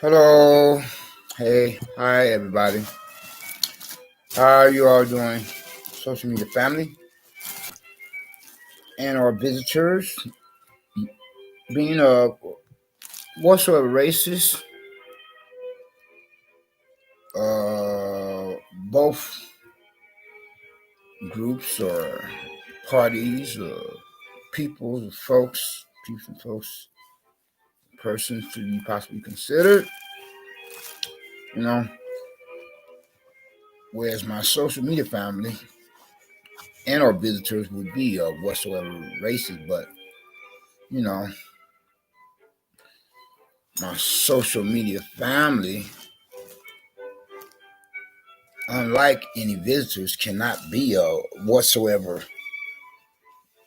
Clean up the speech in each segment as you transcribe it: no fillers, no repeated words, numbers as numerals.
Hello. Hey. Hi, everybody. How are you all doing? Social media family and our visitors. Being whatsoever races, both groups or parties or people, folks, persons to be possibly considered. You know, whereas my social media family and our visitors would be of whatsoever races, but you know, my social media family, unlike any visitors, cannot be whatsoever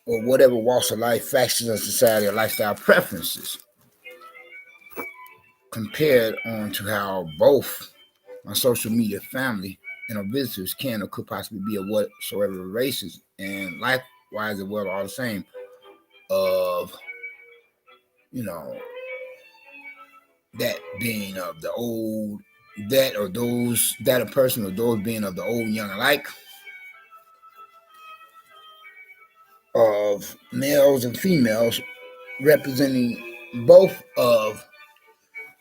or whatever walks of life, factions of society, or lifestyle preferences, compared on to how both my social media family and our visitors can or could possibly be of whatsoever races, and likewise as well all the same of you know that being of the old that or those that a person or those being of the old young alike, of males and females representing both of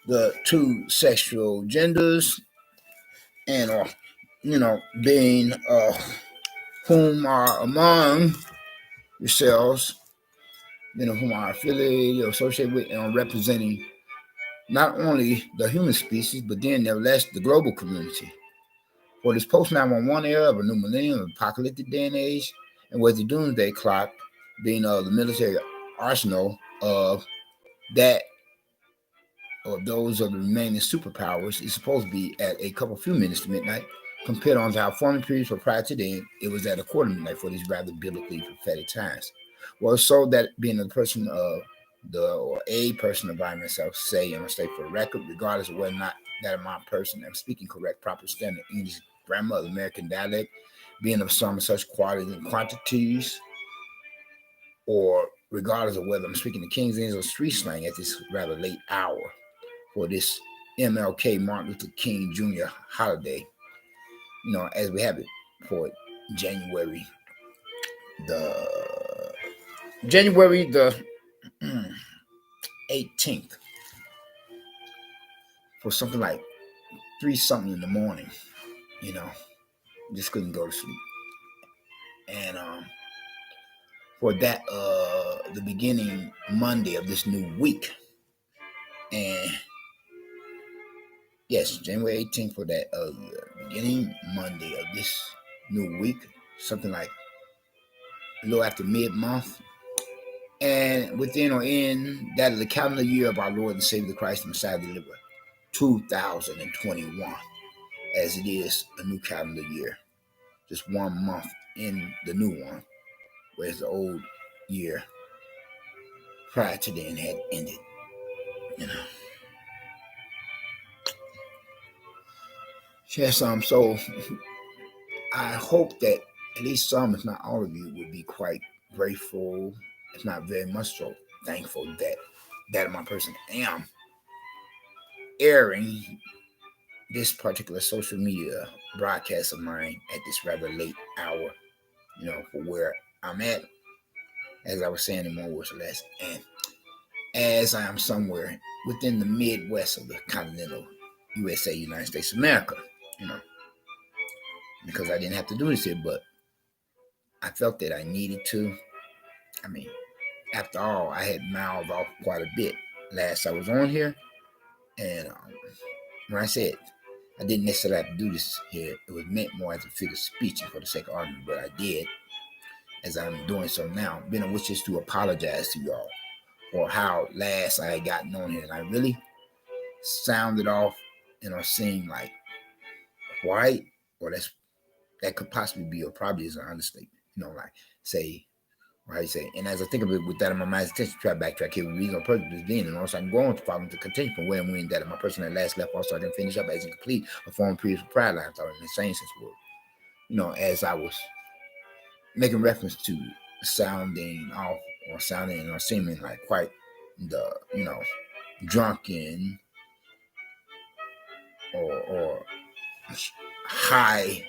the two sexual genders and being whom are among yourselves, whom are affiliated or associated with and representing not only the human species but then nevertheless the global community. For this post 911 era of a new millennium, of apocalyptic day and age, and with the doomsday clock being the military arsenal of that or those of the remaining superpowers is supposed to be at a couple few minutes to midnight, compared on to how former periods were prior to then, it was at a quarter midnight for these rather biblically prophetic times. Well, so that being a person of or a person of by myself say, and I state for the record, regardless of whether or not that of my person am speaking correct, proper standard English grammar of American dialect, being of some such qualities and quantities, or regardless of whether I'm speaking the King's English or street slang at this rather late hour for this MLK Martin Luther King Jr. holiday, as we have it for January the January the 18th for something like 3 something in the morning, just couldn't go to sleep. And for that the beginning Monday of this new week. And yes, January 18th for that beginning Monday of this new week, something like a little after mid-month, and within or in that of the calendar year of our Lord and Savior Christ the Messiah deliverer, 2021, as it is a new calendar year, just 1 month in the new one, whereas the old year prior to then had ended. Yes, so I hope that at least some, if not all of you, would be quite grateful, if not very much so thankful that my person am airing this particular social media broadcast of mine at this rather late hour, for where I'm at, as I was saying in more words or less, and as I am somewhere within the Midwest of the continental USA, United States of America, because I didn't have to do this here, but I felt that I needed to. I mean, after all, I had mouthed off quite a bit last I was on here, and when I said I didn't necessarily have to do this here, it was meant more as a figure of speech and for the sake of argument, but I did, as I'm doing so now, been a wish just to apologize to y'all for how last I had gotten on here, and I really sounded off, seemed like white, or that could possibly be, or probably is an understatement, like say, or how you say, and as I think of it with that in my mind's attention, try to backtrack here with reason or purpose being, and also I can go on to follow to continue from where and when that in my person that last left, also I can finish up as incomplete a form of previous prior line, in the same sense word, as I was making reference to sounding off or sounding or seeming like quite the, drunken or high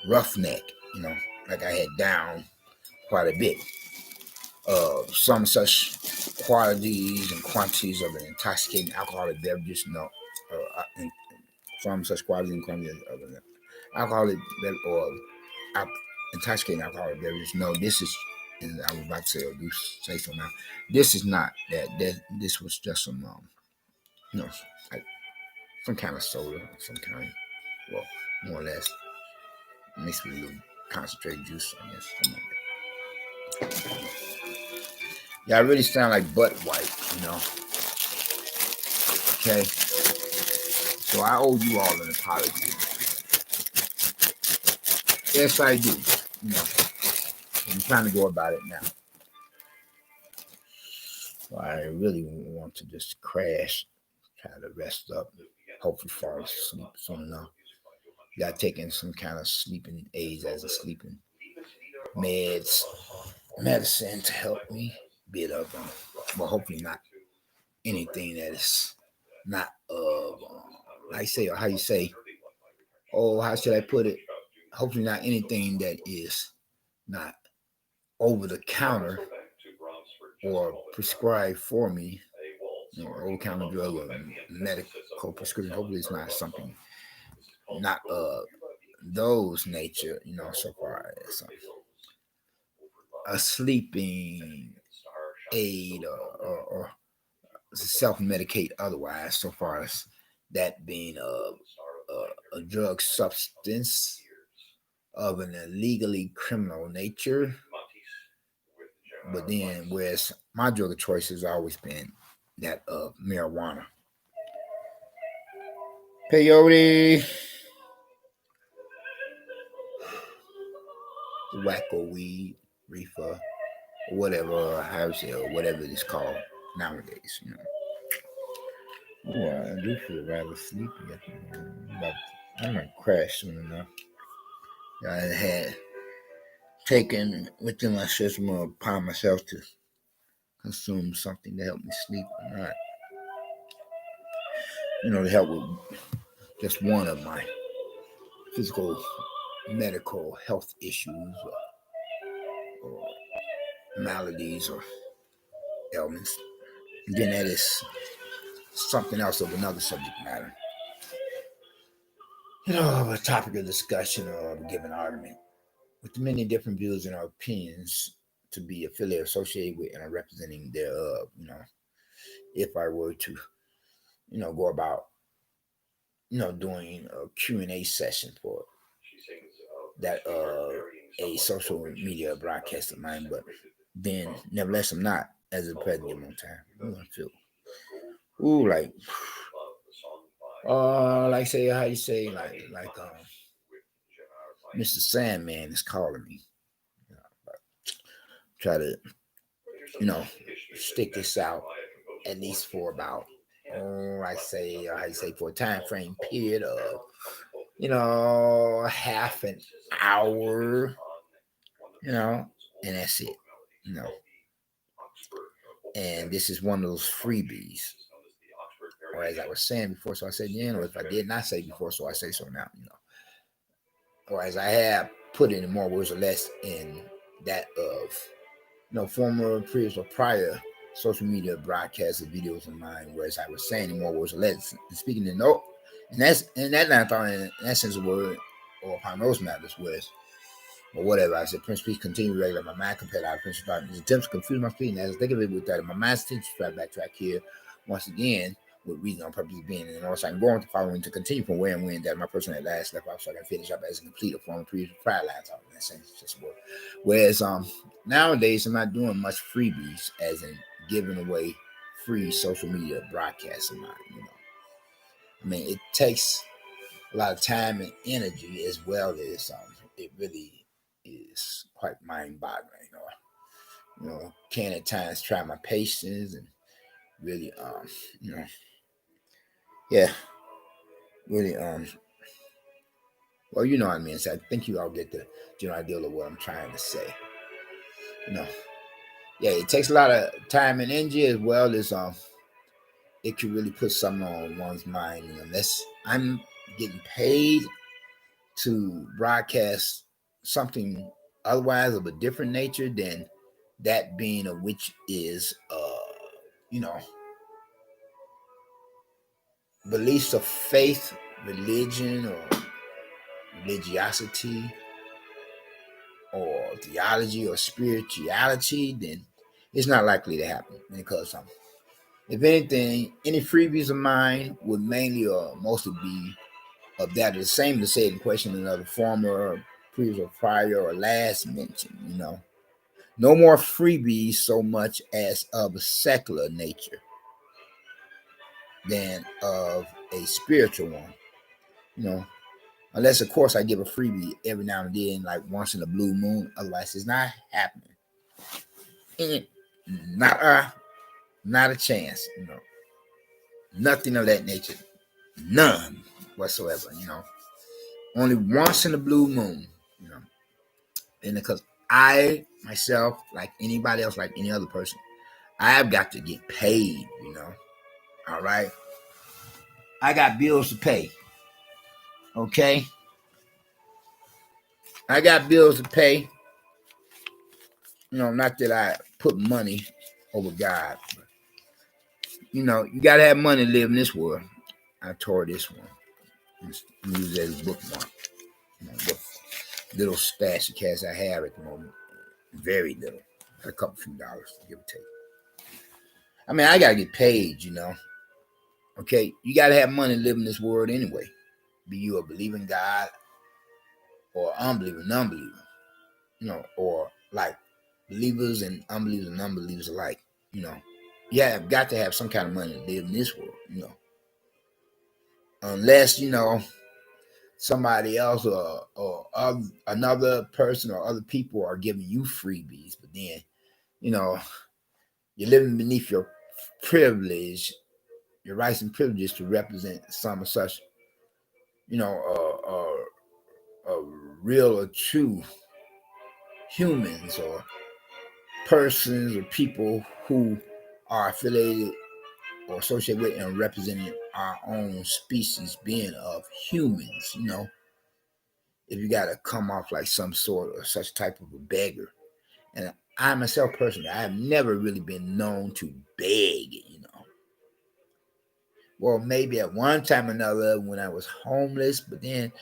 roughneck, like I had down quite a bit. Some such qualities and quantities of an intoxicating alcoholic beverage, some such qualities and quantities of an alcoholic or intoxicating alcoholic beverage. No, this is, and I was about to say, or do say so now. This is not that. This was just some, like some kind of soda, some kind, well, more or less mixed with a little concentrated juice, I guess. Yeah, I really sound like butt white, Okay, so I owe you all an apology. Yes, I do. I'm trying to go about it now. So I really want to just crash, try to rest up, hopefully fall asleep soon enough. Got taking some kind of sleeping aids as a sleeping medicine to help me. Bit of, well, hopefully not anything that is not I say, or how you say, how should I put it? Hopefully not anything that is not over the counter or prescribed for me, over counter drug or medical prescription. Hopefully it's not something not those nature, so far as a sleeping aid or self-medicate otherwise, so far as that being a drug substance of an illegally criminal nature. But then, whereas my drug of choice has always been that of marijuana. Peyote, wacko weed, reefer, or whatever, how you say, or whatever it's called nowadays, Oh, I do feel rather sleepy at the moment, but I'm gonna crash soon enough. I had taken within my system upon myself to consume something to help me sleep or not. To help with just one of my physical, medical health issues or maladies or ailments. And then that is something else of another subject matter. A topic of discussion or a given argument. With the many different views and opinions to be affiliated, associated with, and representing thereof, if I were to, go about, doing a Q&A session for that a social media broadcast of mine, but then nevertheless I'm not as a present given time. I'm gonna feel like say how you say Mr. Sandman is calling me. Try to stick this out at least for about for a time frame period of half an hour, and that's it, and this is one of those freebies, or as I was saying before, so I said, or if I did not say before, so I say so now, or as I have put it in more words or less in that of former, previous, or prior social media broadcasts of videos of mine, whereas I was saying in more words or less, speaking in that line of thought, in that sense of word, or upon those matters, whereas or whatever. I said, Prince Peace continue regular. My mind compared out of Prince thought. His attempts to confuse my speech. And as I think of it with that, my mind's attention to backtrack here once again with reason on purpose being. And also I can go on to following to continue from where and when that my person at last left off, so I can finish up as a complete a form of previous prior lines off in that sense. Just word. Whereas nowadays I'm not doing much freebies, as in giving away free social media broadcasts of mine. I mean, it takes a lot of time and energy, as well as it really is quite mind-boggling. Can at times try my patience and really, yeah, really, well, you know what I mean. So I think you all get the general idea of what I'm trying to say. Yeah, it takes a lot of time and energy, as well as it could really put something on one's mind. Unless I'm getting paid to broadcast something otherwise of a different nature than that being of which is you know beliefs of faith, religion, or religiosity, or theology, or spirituality, then it's not likely to happen. Because if anything, any freebies of mine would mainly or mostly be of that are the same to say in question of the former, previous, or prior, or last mention. No more freebies so much as of a secular nature than of a spiritual one. Unless of course I give a freebie every now and then, like once in a blue moon. Otherwise, it's not happening. Not a chance. Nothing of that nature. None whatsoever. Only once in a blue moon. And because I myself, like anybody else, like any other person, I have got to get paid. All right. I got bills to pay. Okay. I got bills to pay. Not that I put money over God. But, you got to have money to live in this world. I tore this one. Use it as a bookmark. What little stash of cash I have at the moment. Very little. A couple few dollars, give or take. I mean, I got to get paid, Okay. You got to have money to live in this world anyway. Be you a believing God or unbeliever, non-believer. Or like believers and unbelievers alike. You have got to have some kind of money to live in this world. Unless somebody else or another person or other people are giving you freebies, but then you're living beneath your privilege, your rights and privileges to represent some of such real or true humans or persons or people who are affiliated or associated with and representing our own species being of humans. If you got to come off like some sort of such type of a beggar. And I myself personally, I have never really been known to beg. Well, maybe at one time or another when I was homeless, but then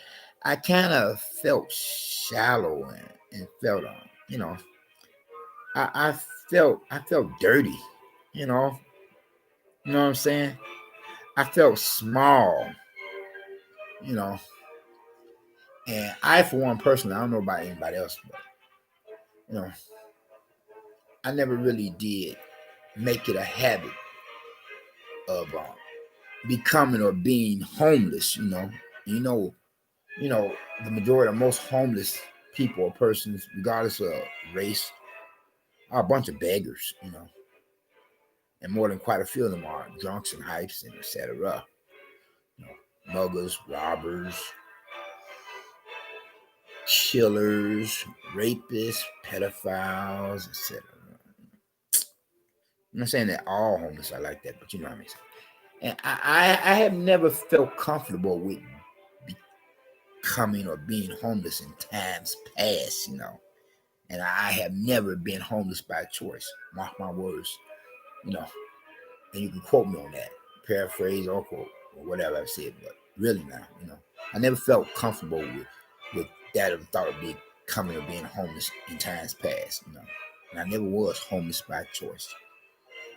I kind of felt shallow and felt I felt dirty, you know. You know what I'm saying? I felt small, you know. And I, for one person, I don't know about anybody else, but I never really did make it a habit of becoming or being homeless. You know, the majority of most homeless people or persons, regardless of race, are a bunch of beggars. And more than quite a few of them are drunks and hypes and etc. Muggers, robbers, killers, rapists, pedophiles, etc. I'm not saying that all homeless are like that, but you know what I mean. And I have never felt comfortable with becoming or being homeless in times past, And I have never been homeless by choice. Mark my words, And you can quote me on that, paraphrase or quote or whatever I've said, but really now, I never felt comfortable with that or the thought of becoming or being homeless in times past, And I never was homeless by choice.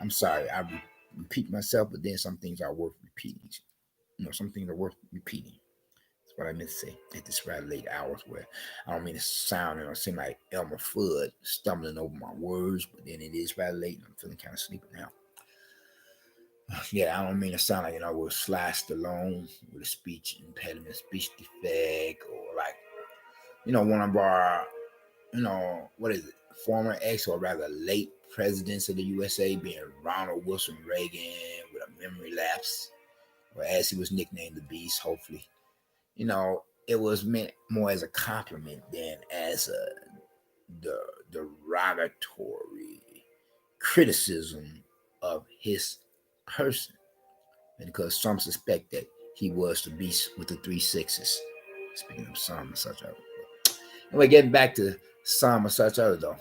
I'm sorry, I repeat myself, but then some things are worth repeating. Some things are worth repeating. That's what I meant to say at this rather late hours where I don't mean to sound or seem like Elmer Fudd stumbling over my words, but then it is rather late and I'm feeling kind of sleepy now. Yeah, I don't mean to sound like, we're sliced alone with a speech impediment, speech defect, or like, one of our, what is it, former ex or rather late presidents of the USA being Ronald Wilson Reagan with a memory lapse, or as he was nicknamed, the Beast, hopefully. It was meant more as a compliment than as the derogatory criticism of his person. because some suspect that he was the beast with the three sixes. Speaking of Psalm and such other. Anyway, getting back to Psalm and such other though.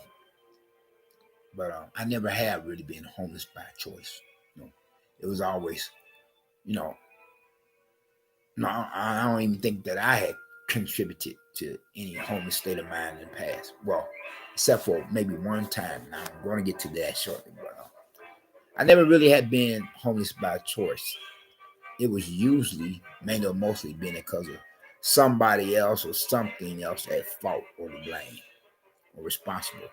But I never have really been homeless by choice. You know, it was always, you know, no, I don't even think that I had contributed to any homeless state of mind in the past. Well, except for maybe one time. And I'm going to get to that shortly. But I never really had been homeless by choice. It was usually, mainly or mostly, been because of somebody else or something else at fault or to blame or responsible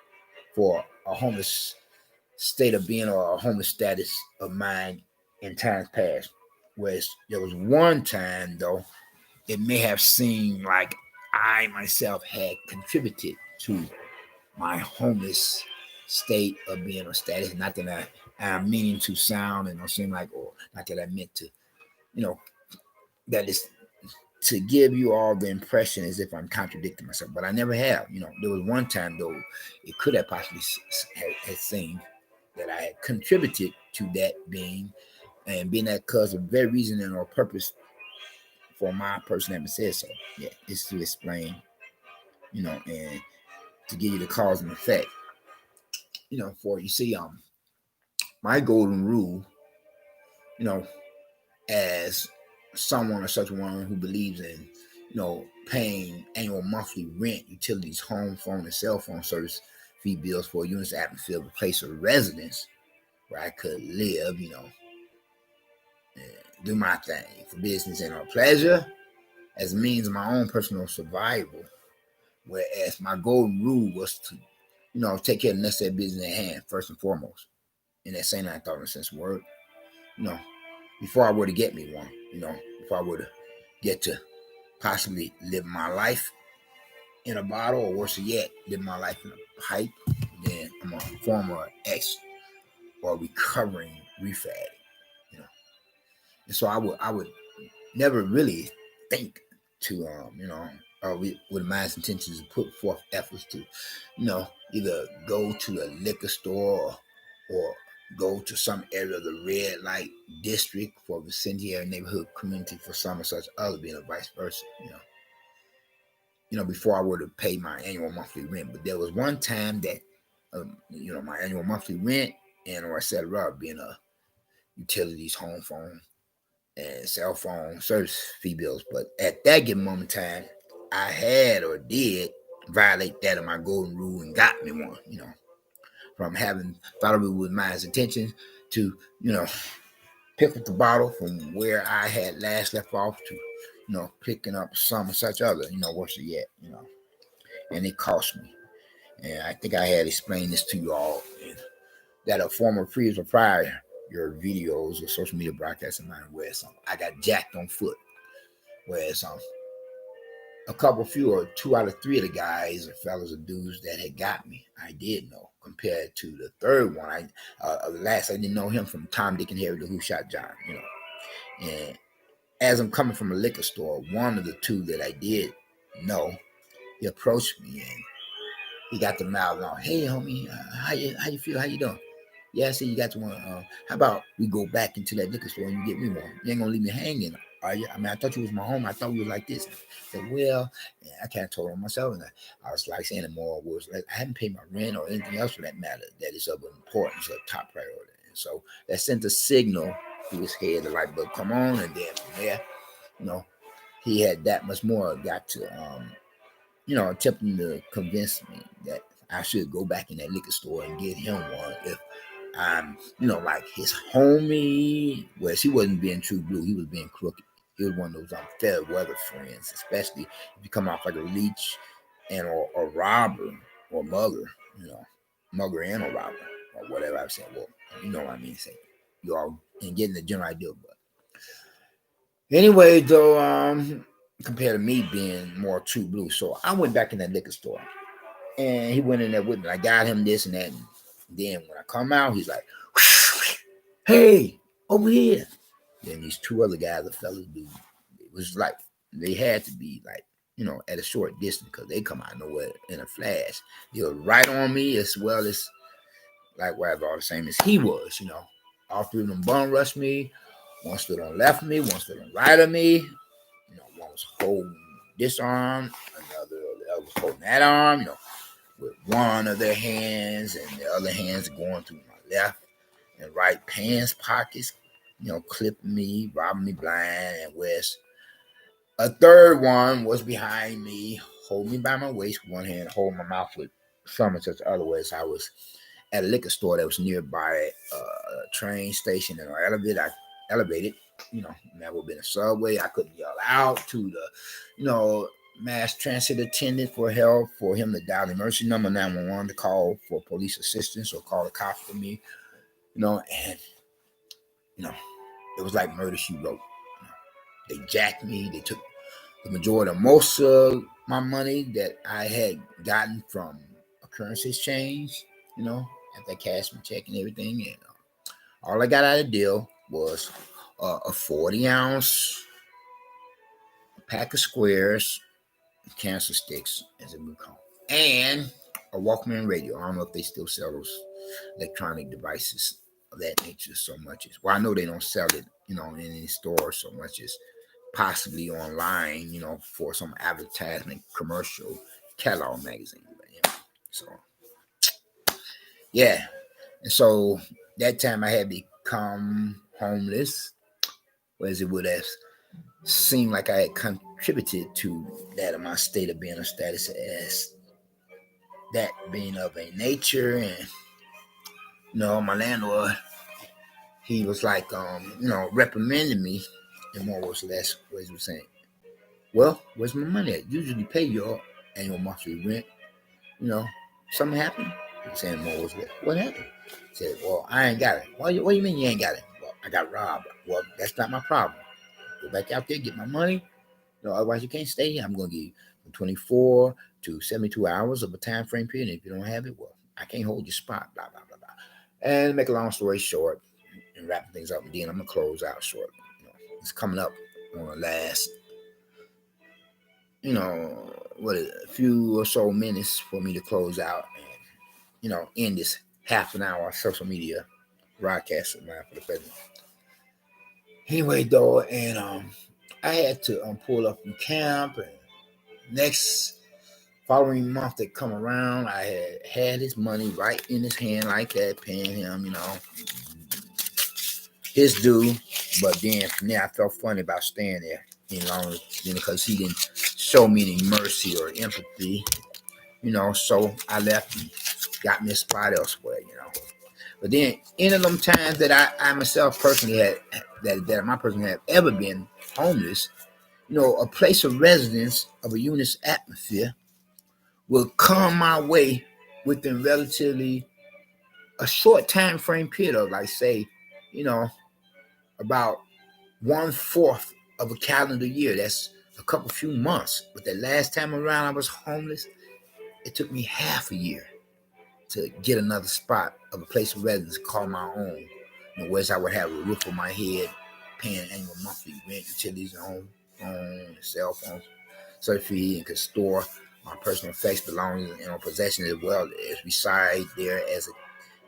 for a homeless state of being or a homeless status of mind in times past. Whereas there was one time though, it may have seemed like I myself had contributed to my homeless state of being or status. Not that I'm meaning to sound and don't seem like, or not that I meant to, you know, that is to give you all the impression as if I'm contradicting myself, but I never have. You know, there was one time though it could have possibly had seemed that I had contributed to that being and being that cause of very reason and or purpose for my person having said so. Yeah, it's to explain, you know, and to give you the cause and effect. You know, for you see, my golden rule, you know, as someone or such one who believes in, you know, paying annual monthly rent, utilities, home phone, and cell phone service fee bills for units, atmosphere, a place of residence where I could live, you know, do my thing for business and or pleasure as a means of my own personal survival. Whereas my golden rule was to, you know, take care of the necessary business at hand first and foremost. In that same I thought in a sense of word, you know, before I were to get me one, you know, before I were to get to possibly live my life in a bottle, or worse yet, live my life in a pipe, then I'm a former ex or recovering reefer addict, you know. And so I would never really think to you know, with mind's intentions to put forth efforts to, you know, either go to a liquor store or go to some area of the red light district for vicinity area neighborhood community for some or such other being or vice versa, you know, before I were to pay my annual monthly rent. But there was one time that you know, my annual monthly rent and or et cetera being a utilities, home phone, and cell phone service fee bills. But at that given moment in time, I had or did violate that of my golden rule and got me one, you know, from having thought of it with mind's intention to, you know, pick up the bottle from where I had last left off to, you know, picking up some such other, you know, worse yet, you know, and it cost me. And I think I had explained this to you all that a former previous or prior your videos or social media broadcasts of mine where I got jacked on foot. Whereas a couple few or two out of three of the guys or fellas or dudes that had got me, I did know. Compared to the third one, the last I didn't know him from Tom, Dick, and Harry, the Who Shot John, you know. And as I'm coming from a liquor store, one of the two that I did know, he approached me and he got the mouth on. Hey, homie, how you feel? How you doing? Yeah, I see you got the one. How about we go back into that liquor store and you get me one? You ain't gonna leave me hanging, are you? I mean, I thought you was my home. I thought we was like this. I said, well, yeah, I can't told on myself, and I was like saying it more was like I hadn't paid my rent or anything else for that matter that is of importance, of top priority. And so that sent a signal to his head, the light bulb come on, and then from there, you know, he had that much more got to you know, attempting to convince me that I should go back in that liquor store and get him one if I'm, you know, like his homie. Whereas he wasn't being true blue, he was being crooked. He was one of those unfair weather friends, especially if you come off like a leech and or a robber or mugger, you know, mugger and a robber or whatever I've said. Well, you know what I mean to say. You all and getting the general idea, but anyway, though, compared to me being more true blue, so I went back in that liquor store, and he went in there with me. I got him this and that, and then when I come out, he's like, "Hey, over here!" Then these two other guys, the fellas, dude, it was like they had to be like, you know, at a short distance because they come out of nowhere in a flash. They were right on me as well as likewise all the same as he was, you know. All three of them bum rushed me. One stood on the left of me, one stood on the right of me. One was holding this arm, the other was holding that arm, with one of their hands and the other hands going through my left and right pants pockets, clipping me, robbing me blind and west. A third one was behind me, holding me by my waist with one hand, holding my mouth with some such other ways. I was at a liquor store that was nearby a train station and elevated. Never been a subway. I couldn't yell out to the, mass transit attendant for help, for him to dial the emergency number 911 to call for police assistance or call the cops for me, and it was like Murder She Wrote. They jacked me. They took the majority of most of my money that I had gotten from a currency exchange, after I cashed my check and everything. And all I got out of the deal was a 40-ounce pack of squares, cancer sticks, as it would call, and a Walkman radio. I don't know if they still sell those electronic devices of that nature so much as, well, I know they don't sell it, in any store so much as possibly online, for some advertisement commercial catalog magazine. But, so yeah. And so that time I had become homeless, whereas it would have seemed like I had contributed to that of my state of being a status as that being of a nature. And my landlord, he was like reprimanding me in more or less ways. Was saying, well, where's my money at? Usually pay your annual monthly rent. Something happened. He was saying more or less, what happened? He said, well, I ain't got it. What do you mean you ain't got it? Well, I got robbed. Well, that's not my problem. Go back out there, get my money. Otherwise you can't stay here. I'm going to give you from 24 to 72 hours of a time frame period. And if you don't have it, well, I can't hold your spot, blah, blah, blah, blah. And make a long story short and wrapping things up, and then I'm going to close out short. It's coming up on the last, a few or so minutes for me to close out and, end this half an hour social media broadcast of mine for the present. Anyway, though, and I had to pull up from camp, and next following month that come around, I had his money right in his hand like that, paying him, his due. But then from there, I felt funny about staying there any longer, because he didn't show me any mercy or empathy, so I left and got me a spot elsewhere, But then, any of them times that I myself personally had, that my person had ever been homeless, a place of residence of a unit's atmosphere will come my way within relatively a short time frame period of, like, say, about 1/4 of a calendar year. That's a couple few months. But the last time around I was homeless, it took me half a year to get another spot of a place of residence called my own, whereas I would have a roof over my head, paying annual monthly rent, utilities, and phone, cell phones, social fee, and could store my personal effects, belongings, and possessions, as well as reside there as a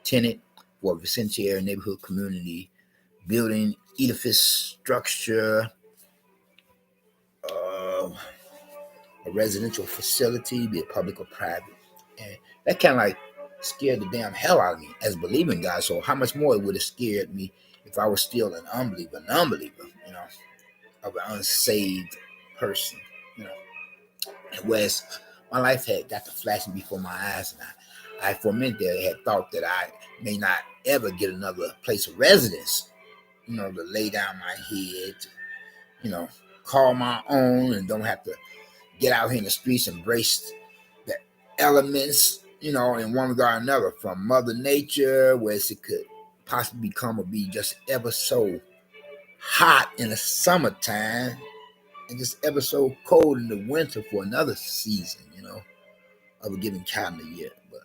tenant for a vicinity neighborhood community building, edifice, structure, a residential facility, be it public or private. And that kind of like scared the damn hell out of me as a believing God. So how much more it would have scared me if I was still an unbeliever, of an unsaved person, Whereas my life had got to flashing before my eyes, and I for a minute there had thought that I may not ever get another place of residence, to lay down my head, call my own, and don't have to get out here in the streets and brace the elements, in one regard or another, from Mother Nature, where it could possibly become or be just ever so hot in the summertime and just ever so cold in the winter for another season, of a given calendar year. But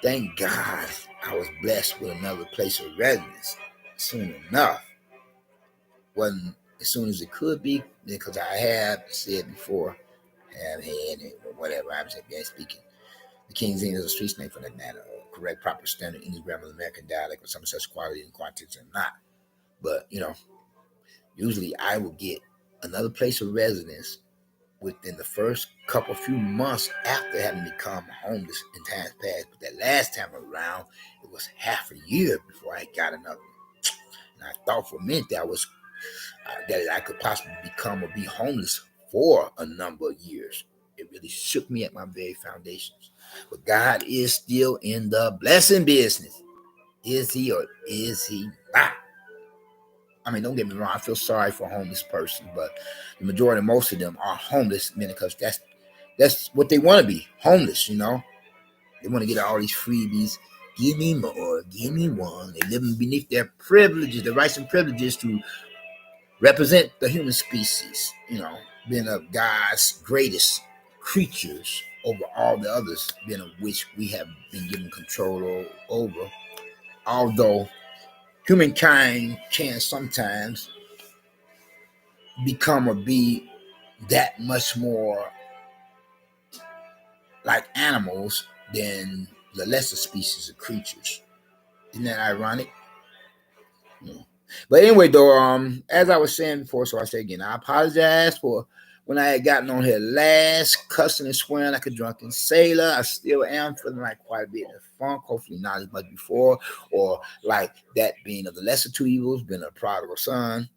thank God I was blessed with another place of residence soon enough. Wasn't as soon as it could be, because I have said before, have had, or whatever, I'm speaking. The King's English is a street name for that matter, or correct, proper standard English grammar of American dialect with some such quality and quantity or not. But, Usually I will get another place of residence within the first few months after having become homeless in times past. But that last time around, it was half a year before I got another one. And I thought for a minute that I could possibly become or be homeless for a number of years. It really shook me at my very foundations. But God is still in the blessing business. Is he or is he not? I mean, don't get me wrong. I feel sorry for a homeless person, but the majority, most of them are homeless, because that's what they want to be, homeless. They want to get all these freebies. Give me more. Give me one. They living beneath their privileges, their rights and privileges to represent the human species. Being of God's greatest creatures over all the others, being of which we have been given control over. Although humankind can sometimes become or be that much more like animals than the lesser species of creatures. Isn't that ironic? Yeah. But anyway, though, as I was saying before, so I say again, I apologize for when I had gotten on here last, cussing and swearing like a drunken sailor. I still am feeling like quite a bit of funk, hopefully not as much before, or like that being of the lesser two evils, being a prodigal son,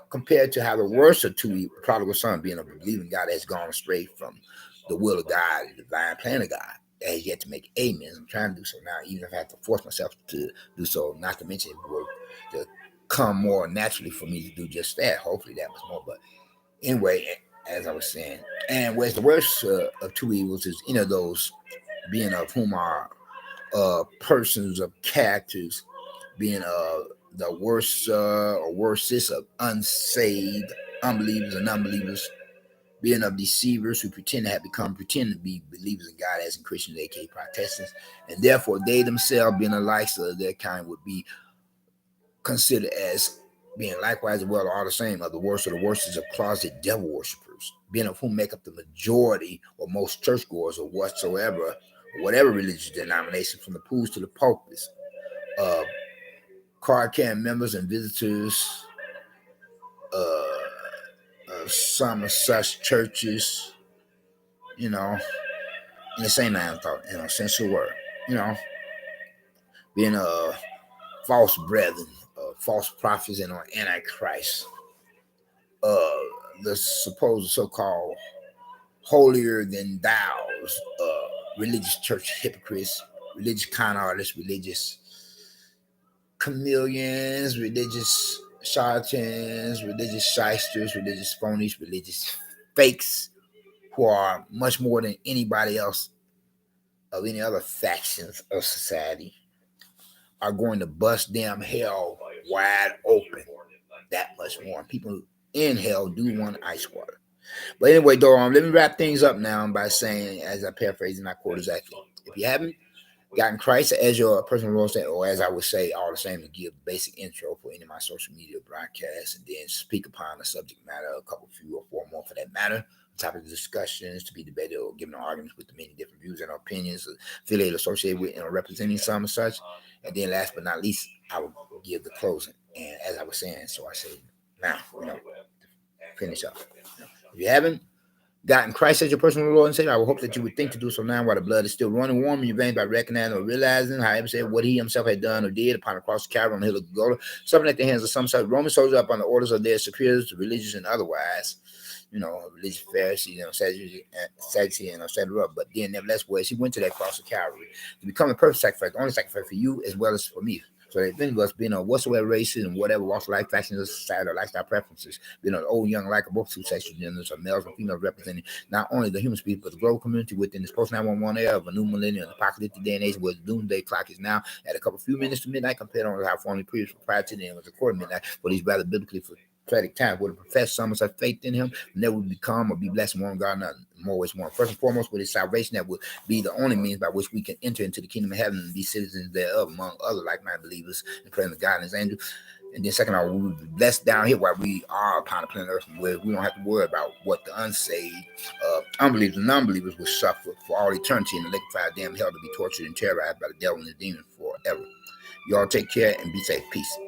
compared to how the worst of two evils, prodigal son being a believing God that has gone astray from the will of God, the divine plan of God, that has yet to make amens. I'm trying to do so now, even if I have to force myself to do so, not to mention it will to come more naturally for me to do just that. Hopefully that was more. But anyway, as I was saying, and whereas the worst of two evils is any of those being of whom are persons of characters, being the worst or worstest of unsaved unbelievers and unbelievers, being of deceivers who pretend to be believers in God as in Christians, aka Protestants, and therefore they themselves being the likes of their kind would be considered as being likewise as well or all the same of the worst of the worstest of closet devil worshippers, being of whom make up the majority or most churchgoers or whatsoever, or whatever religious denomination, from the pools to the pulpits, card carrying members and visitors of some of such churches, in the same line of thought, in a sensual word, being false brethren, false prophets, and antichrist, uh, the supposed so-called holier than thou's, religious church hypocrites, religious con artists, religious chameleons, religious charlatans, religious shysters, religious phonies, religious fakes, who are much more than anybody else of any other factions of society, are going to bust damn hell wide open. That much more. People in hell do want ice water. But anyway, though, let me wrap things up now by saying, as I paraphrase and I quote exactly, if you haven't gotten Christ as your personal Lord, or as I would say, all the same, to give basic intro for any of my social media broadcasts, and then speak upon the subject matter, a couple, few, or four more for that matter, topic of discussions to be debated or given arguments with the many different views and opinions affiliated, associated with, and representing some and such. And then last but not least, I will give the closing. And as I was saying, so I say now, finish up. If you haven't gotten Christ as your personal Lord and Savior, I would hope that you would think to do so now while the blood is still running warm in your veins, by recognizing or realizing, however said, what he himself had done or did upon the cross of Calvary on the hill of Golgotha, suffering at the hands of some such Roman soldiers up on the orders of their superiors, religious and otherwise, religious Pharisees, Sadducees, and etc. But then, nevertheless, he went to that cross of Calvary to become a perfect sacrifice, the only sacrifice for you as well as for me. So if any of us, being of whatsoever races and whatever walks of life, factions, society, or lifestyle preferences, being an old, young, like, or both two sexual genders, or males or females, representing not only the human species, but the global community within this post-911 era of a new millennium, apocalyptic day and age, where the doomsday clock is now at a few minutes to midnight, compared on how formerly previous prior to the end was a quarter midnight, for these rather biblically prophetic times, would have professed some such faith in him, and never would become or be blessed in one God, not more ways one. First and foremost, with his salvation, that would be the only means by which we can enter into the kingdom of heaven and be citizens thereof, among other like-minded believers and presence of God and his angels. And then second of all, we will be blessed down here while we are upon the planet Earth, where we don't have to worry about what the unsaved, unbelievers and non-believers will suffer for all eternity in the lake of fire, damn hell, to be tortured and terrorized by the devil and the demons forever. Y'all take care and be safe. Peace.